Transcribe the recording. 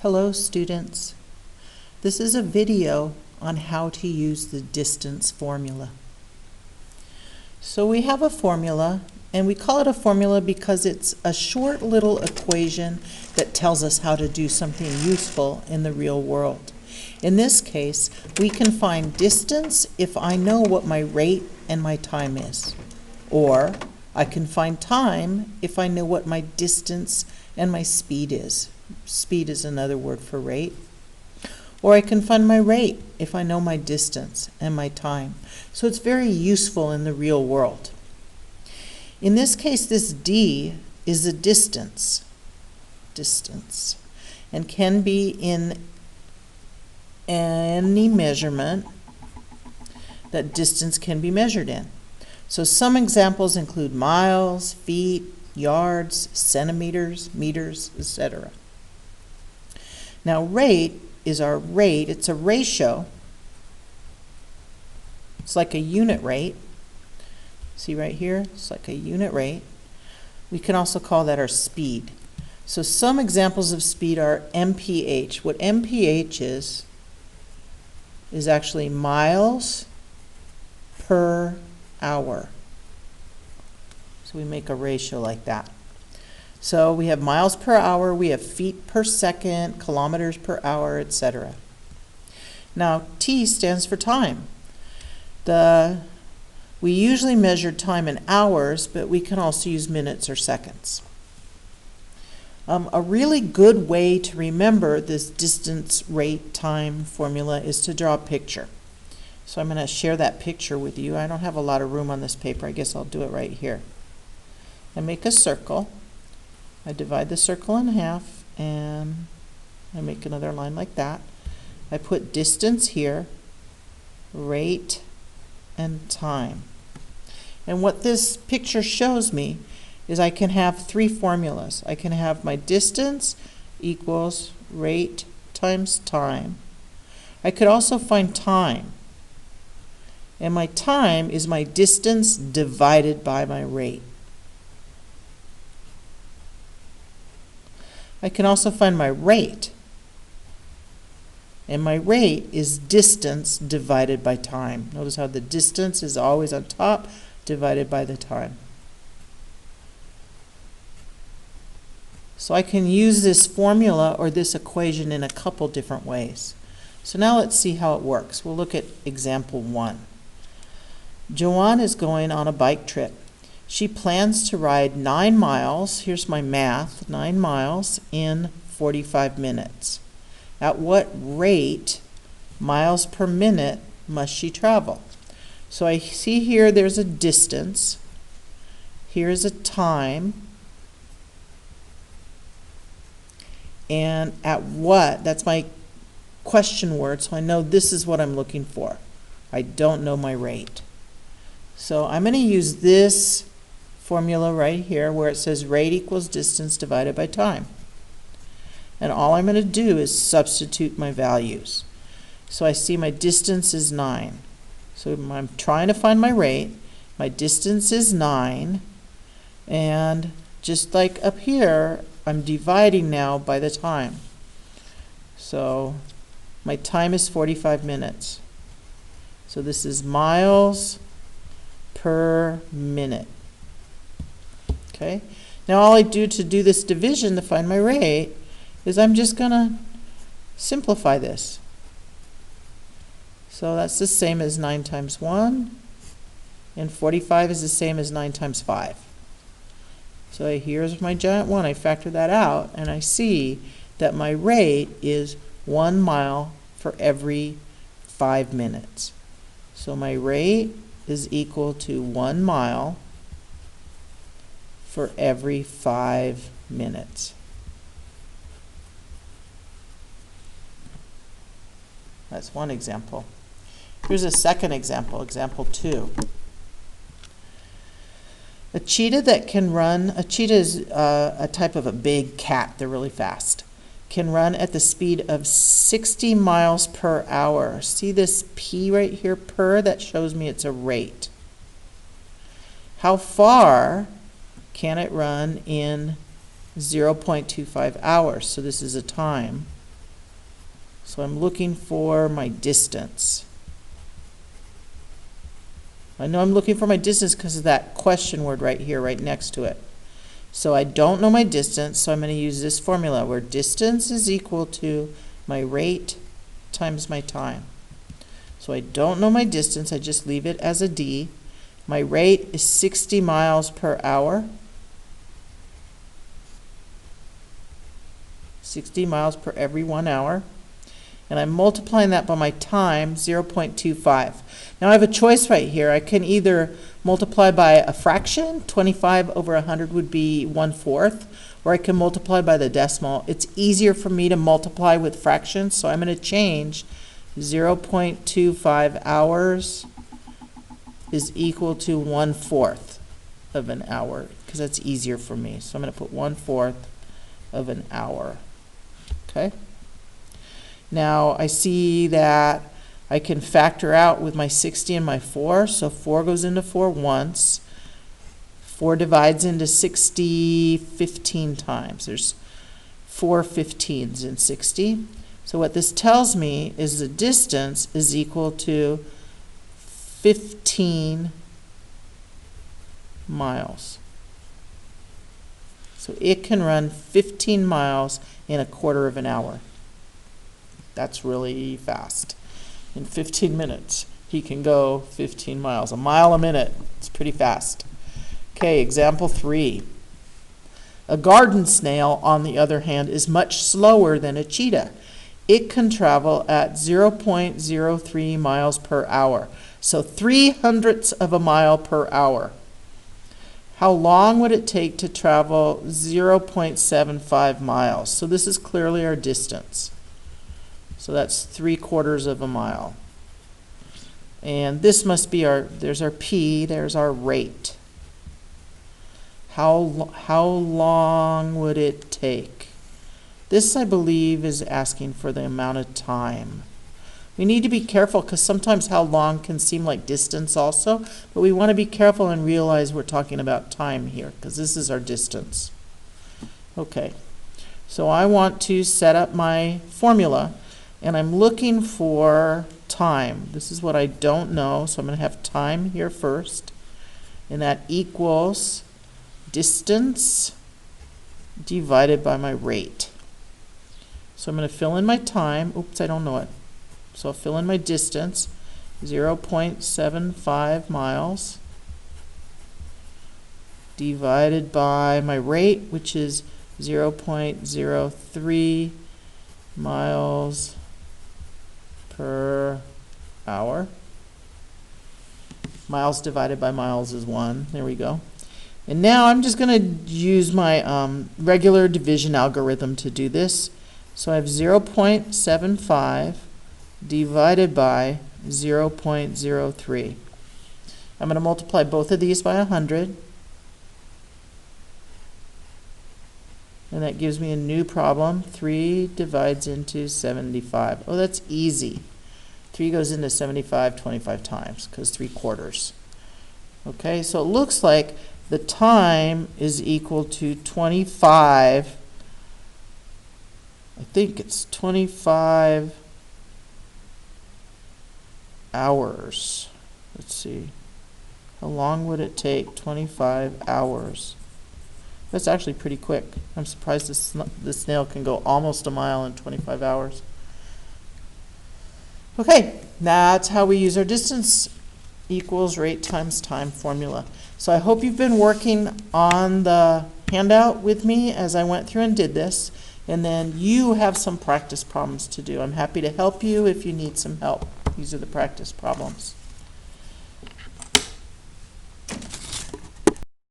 Hello students. This is a video on how to use the distance formula. So we have a formula, and we call it a formula because it's a short little equation that tells us how to do something useful in the real world. In this case, we can find distance if I know what my rate and my time is. Or I can find time if I know what my distance and my speed is. Speed is another word for rate. Or I can find my rate if I know my distance and my time. So it's very useful in the real world. In this case, this D is a distance, and can be in any measurement that distance can be measured in. So some examples include miles, feet, yards, centimeters, meters, etc. Now rate is our rate. It's a ratio. It's like a unit rate. See right here? It's like a unit rate. We can also call that our speed. So some examples of speed are MPH. What MPH is actually miles per hour. So we make a ratio like that. So we have miles per hour, we have feet per second, kilometers per hour, etc. Now T stands for time. We usually measure time in hours, but we can also use minutes or seconds. A really good way to remember this distance, rate, time formula is to draw a picture. So I'm going to share that picture with you. I don't have a lot of room on this paper. I guess I'll do it right here. I make a circle. I divide the circle in half, and I make another line like that. I put distance here, rate, and time. And what this picture shows me is I can have three formulas. I can have my distance equals rate times time. I could also find time. And my time is my distance divided by my rate. I can also find my rate. And my rate is distance divided by time. Notice how the distance is always on top, divided by the time. So I can use this formula or this equation in a couple different ways. So now let's see how it works. We'll look at example 1. Joanne is going on a bike trip. She plans to ride 9 miles, here's my math, 9 miles in 45 minutes. At what rate, miles per minute, must she travel? So I see here there's a distance, here's a time, and at what, that's my question word, so I know this is what I'm looking for. I don't know my rate. So I'm going to use this formula right here where it says rate equals distance divided by time. And all I'm going to do is substitute my values. So I see my distance is 9. So I'm trying to find my rate. My distance is 9. And just like up here, I'm dividing now by the time. So my time is 45 minutes. So this is miles per minute. Okay. Now all I do to do this division to find my rate is I'm just going to simplify this. So that's the same as 9 times 1, and 45 is the same as 9 times 5. So here's my giant 1. I factor that out, and I see that my rate is 1 mile for every 5 minutes. So my rate is equal to 1 mile for every 5 minutes. That's one example. Here's a second example, example 2. A cheetah that can run, a cheetah is a type of a big cat, they're really fast, can run at the speed of 60 miles per hour. See this P right here, per, that shows me it's a rate. How far can it run in 0.25 hours? So this is a time. So I'm looking for my distance. I know I'm looking for my distance because of that question word right here, right next to it. So I don't know my distance, so I'm going to use this formula where distance is equal to my rate times my time. So I don't know my distance, I just leave it as a D. My rate is 60 miles per hour. 60 miles per every 1 hour. And I'm multiplying that by my time, 0.25. Now I have a choice right here. I can either multiply by a fraction, 25 over 100 would be 1/4, or I can multiply by the decimal. It's easier for me to multiply with fractions, so I'm going to change 0.25 hours is equal to 1/4 of an hour, because that's easier for me. So I'm going to put 1/4 of an hour. Okay? Now I see that I can factor out with my 60 and my 4, so 4 goes into 4 once. 4 divides into 60 15 times. There's 4 15s in 60. So what this tells me is the distance is equal to 15 miles. So it can run 15 miles in a quarter of an hour. That's really fast. In 15 minutes, he can go 15 miles. A mile a minute. It's pretty fast. Okay, example 3. A garden snail, on the other hand, is much slower than a cheetah. It can travel at 0.03 miles per hour. So 3/100ths of a mile per hour. How long would it take to travel 0.75 miles? So this is clearly our distance. So that's 3/4 of a mile. And this must be there's our P, there's our rate. How long would it take? This, I believe, is asking for the amount of time. We need to be careful because sometimes how long can seem like distance also, but we want to be careful and realize we're talking about time here because this is our distance. Okay, so I want to set up my formula and I'm looking for time. This is what I don't know, so I'm going to have time here first, and that equals distance divided by my rate. So I'm going to fill in my time. Oops, I don't know it. So I'll fill in my distance, 0.75 miles, divided by my rate, which is 0.03 miles per hour. Miles divided by miles is 1. There we go. And now I'm just going to use my regular division algorithm to do this. So I have 0.75 divided by 0.03. I'm going to multiply both of these by 100. And that gives me a new problem. 3 divides into 75. Oh, that's easy. 3 goes into 75 25 times because 3/4. Okay, so it looks like the time is equal to 25. I think it's 25 hours. Let's see. How long would it take? 25 hours. That's actually pretty quick. I'm surprised this snail can go almost a mile in 25 hours. Okay, that's how we use our distance equals rate times time formula. So I hope you've been working on the handout with me as I went through and did this, and then you have some practice problems to do. I'm happy to help you if you need some help. These are the practice problems.